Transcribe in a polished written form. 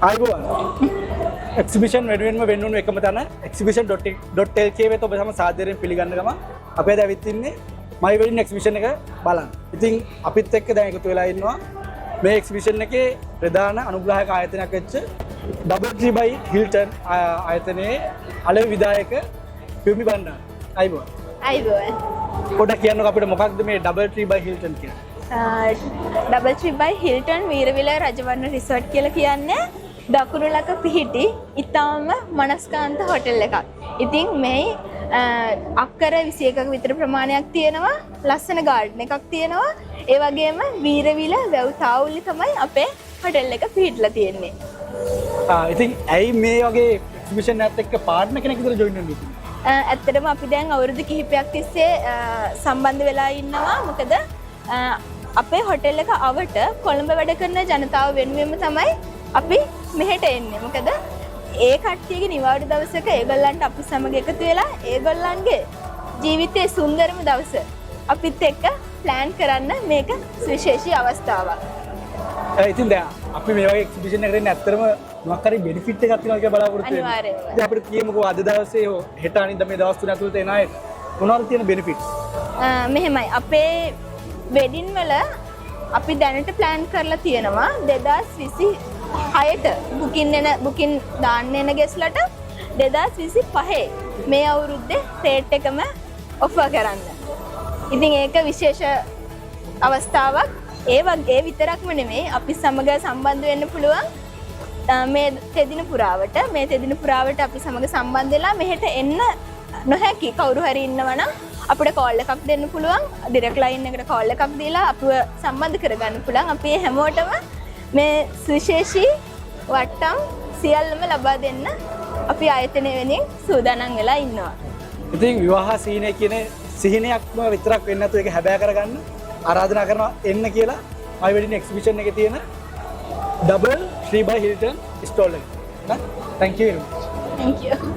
ආයිබෝවන් exhibition වෙනුවෙන්ම වෙන්නුණු එකම තැන exhibition.lk වෙත ඔබ හැම සාදරයෙන් පිළිගන්න ගම අපි අද ඇවිත් ඉන්නේ my wedding exhibition එක බලන්න. ඉතින් අපිත් එක්ක දැන් එකතු වෙලා ඉන්නවා මේ එක්සිබිෂන් එකේ ප්‍රධාන අනුග්‍රාහක ආයතනයක් වෙච්ච Double Tree by Hilton ආයතනයේ අලෙවි විධායක පියුමි බණ්ඩාර. ආයිබෝවන්. අයිබෝවන්. පොඩ්ඩක් කියන්නකෝ අපිට මොකක්ද මේ Double Tree by Hilton කියන්නේ? Double Tree by Hilton Weerawila Rajawarna resort කියලා කියන්නේ දකුණු ලක පිහිටි ඉතාම මනස්කාන්ත හොටෙල් එකක්. ඉතින් මේ අක්කර 21ක විතර ප්‍රමාණයක් තියෙනවා. ලස්සන ගාඩන් එකක් තියෙනවා. ඒ වගේම වීරවිල වැව් තාවුල්ලේ තමයි අපේ හොටෙල් එක පිහිටලා තියෙන්නේ. ඉතින් ඇයි මේ වගේ එක්සිබිෂන් එකත් එක්ක පාර්ට්නර් කෙනෙක් විතර ජොයින් වෙන්න ඉතින්? ඇත්තටම අපි දැන් අවුරුදු කිහිපයක් තිස්සේ සම්බන්ධ වෙලා ඉන්නවා. මොකද අපේ හොටෙල් එක අවට කොළඹ වැඩ කරන ජනතාව වෙනුවෙන්ම තමයි අපි මෙහෙට එන්නේ. මොකද ඒ කට්ටියගේ නිවාඩු දවසක ඒගොල්ලන්ට අපි සමග එකතු වෙලා ඒගොල්ලන්ගේ ජීවිතයේ සුන්දරම දවස අපිත් එක්ක ප්ලෑන් කරන්න මේක සුවිශේෂී අවස්ථාවක්. ඉතින් දැන් අපි මේ වගේ එක්සිබිෂන් එකකට එන්නේ ඇත්තටම මොකක් හරි බෙනිෆිට් එකක් තියෙනවා කියලා බලාපොරොත්තු වෙනවා. අනිවාර්යයෙන්ම. ඉතින් අපිට කියමුකෝ අද දවසේ හෙට අනිද්දා මේ දවස් තුන ඇතුළත එන අය මොනවද තියෙන බෙනිෆිට්ස්? මෙහෙමයි අපේ වෙඩින් වල අපි දැනට ප්ලෑන් කරලා තියෙනවා 2026ට බුකින් දාන්න එන ගෙස්ලට 2025 මේ අවුරුද්දේ රේට් එකම ඔෆර් කරන්න. ඉතින් ඒක විශේෂ අවස්ථාවක්. ඒ විතරක්ම නෙමෙයි අපි සමග සම්බන්ධ වෙන්න පුළුවන් මේ තෙදින පුරාවට අපි සමග සම්බන්ධ වෙලා මෙහෙට එන්න නොහැකි කවුරු හරි ඉන්නවා නම් අපිට කෝල් එකක් දෙන්න පුළුවන්. ඩිරෙක්ට් ලයින් එකට කෝල් එකක් දීලා අපිව සම්බන්ධ කරගන්න පුළුවන්. අපි හැමෝටම මේ සුවිශේෂී වට්ටම් සියල්ලම ලබා දෙන්න අපි ආයතනය වෙනින් සූදානම් වෙලා ඉන්නවා. ඉතින් විවාහ සීනය කියන සිහිනයක්ම විතරක් වෙන්නේ නැතුව ඒක හැබෑ කරගන්න ආරාධනා කරනවා එන්න කියලා my wedding exhibition එකේ තියෙන Double Tree by Hilton stall එක. Thank you very much. Thank you.